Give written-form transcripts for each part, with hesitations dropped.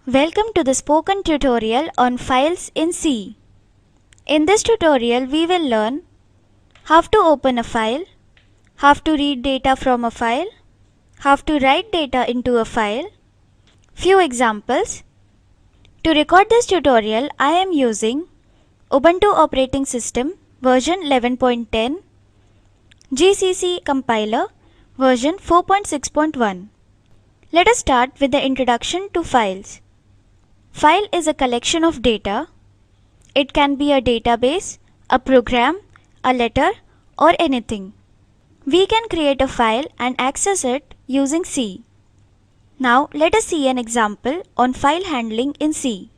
Welcome to the spoken tutorial on files in C. In this tutorial, we will learn how to open a file, how to read data from a file, how to write data into a file. Few examples. To record this tutorial, I am using Ubuntu operating system version 11.10, GCC compiler version 4.6.1. Let us start with the introduction to files. File is a collection of data. It can be a database, a program, a letter, or anything. We can create a file and access it using C. Now let us see an example on file handling in C.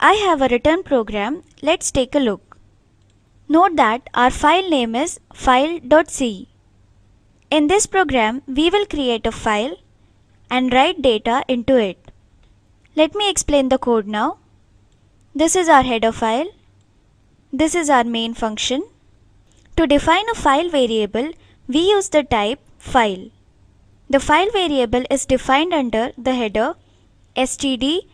I have a written program. Let's take a look. Note that our file name is file.c. In this program, we will create a file and write data into it. Let me explain the code now. This is our header file. This is our main function. To define a file variable, we use the type file. The file variable is defined under the header stdio.h.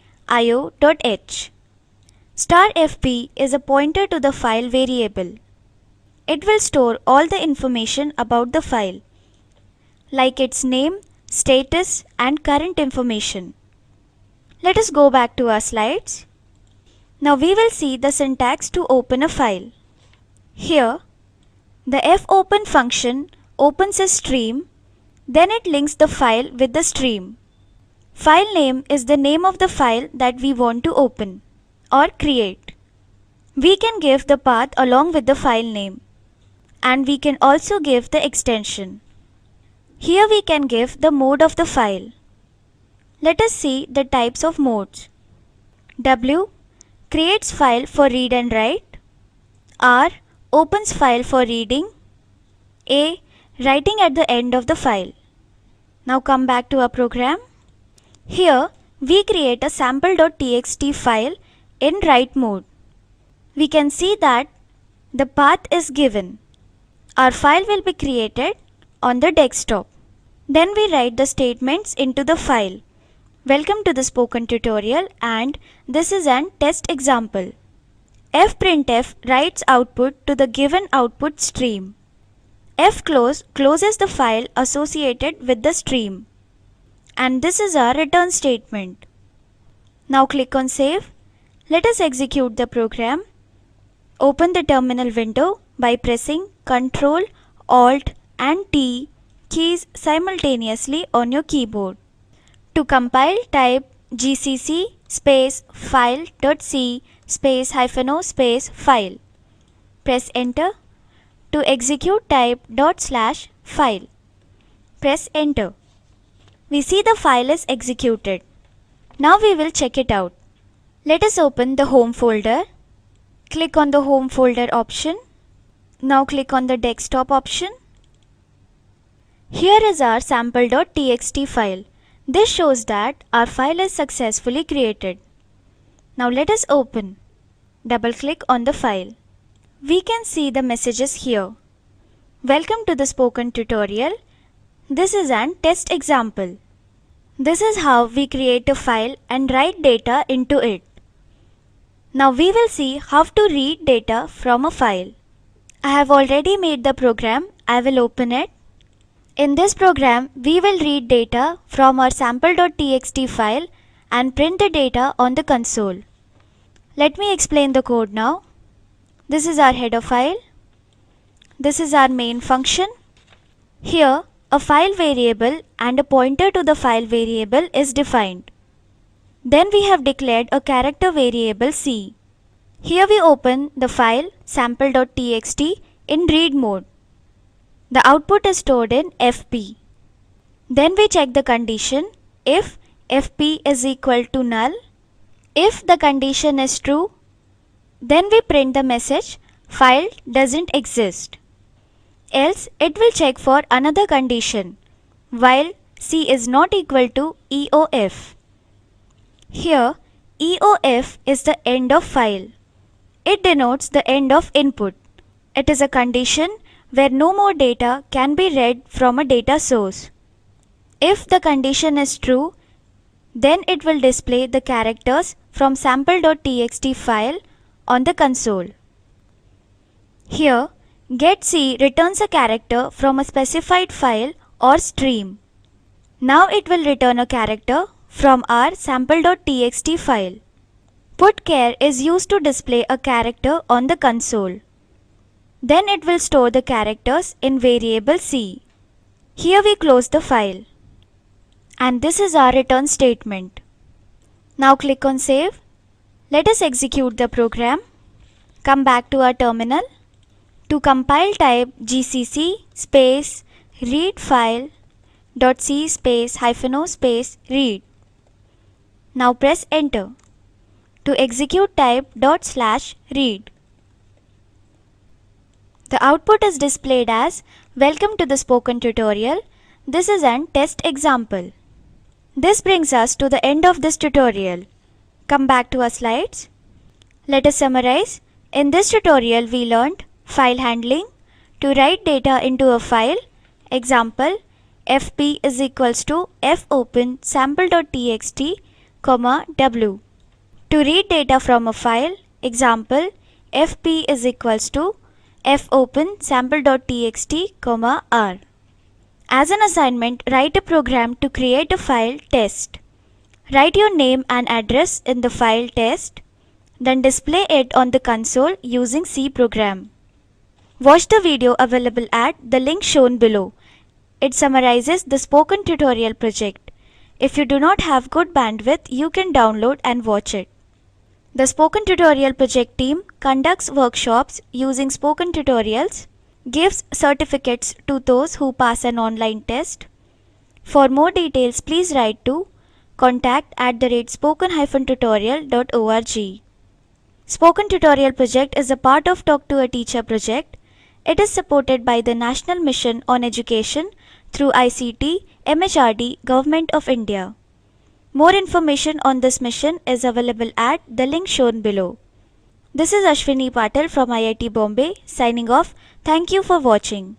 $fp is a pointer to the file variable. It will store all the information about the file, like its name, status, and current information. Let us go back to our slides. Now we will see the syntax to open a file. Here, the fopen function opens a stream, then it links the file with the stream. File name is the name of the file that we want to open or create. We can give the path along with the file name, and we can also give the extension. Here we can give the mode of the file. Let us see the types of modes. W creates file for read and write. R opens file for reading. A writing at the end of the file. Now come back to our program. Here we create a sample.txt file in write mode. We can see that the path is given. Our file will be created on the desktop. Then we write the statements into the file. Welcome to the spoken tutorial, and this is an test example. fprintf writes output to the given output stream. fclose closes the file associated with the stream. And this is our return statement. Now click on save. Let us execute the program. Open the terminal window by pressing Ctrl, Alt and T keys simultaneously on your keyboard. To compile, type gcc space file.c space -o space file. Press enter. To execute, type /file. Press enter. We see the file is executed. Now we will check it out. Let us open the home folder. Click on the home folder option. Now click on the desktop option. Here is our sample.txt file. This shows that our file is successfully created. Now let us open. Double click on the file. We can see the messages here. Welcome to the spoken tutorial. This is an test example. This is how we create a file and write data into it. Now we will see how to read data from a file. I have already made the program. I will open it. In this program, we will read data from our sample.txt file and print the data on the console. Let me explain the code now. This is our header file. This is our main function. Here, a file variable and a pointer to the file variable is defined. Then we have declared a character variable C. Here we open the file sample.txt in read mode. The output is stored in fp. Then we check the condition if fp is equal to null. If the condition is true, then we print the message file doesn't exist. Else it will check for another condition while c is not equal to EOF. Here EOF is the end of file. It denotes the end of input. It is a condition where no more data can be read from a data source. If the condition is true, Then it will display the characters from sample.txt file on the console. Here, getC returns a character from a specified file or stream. Now it will return a character from our sample.txt file. Putchar is used to display a character on the console. Then it will store the characters in variable C. Here we close the file. And this is our return statement. Now click on Save. Let us execute the program. Come back to our terminal. To compile, type gcc space read file .c space -o space read. Now press enter. To execute, type /read. The output is displayed as Welcome to the spoken tutorial. This is an test example. This brings us to the end of this tutorial. Come back to our slides. Let us summarize. In this tutorial we learned file handling, to write data into a file. Example, fp is equals to fopen sample.txt, w. To read data from a file. Example, fp is equals to fopen sample.txt, r. As an assignment, write a program to create a file test. Write your name and address in the file test, then display it on the console using C program. Watch the video available at the link shown below. It summarizes the spoken tutorial project. If you do not have good bandwidth, you can download and watch it. The Spoken Tutorial project team conducts workshops using spoken tutorials, gives certificates to those who pass an online test. For more details, please write to contact@spoken-tutorial.org. Spoken Tutorial project is a part of Talk to a Teacher project. It is supported by the National Mission on Education through ICT, MHRD, Government of India. More information on this mission is available at the link shown below. This is Ashwini Patil from IIT Bombay signing off. Thank you for watching.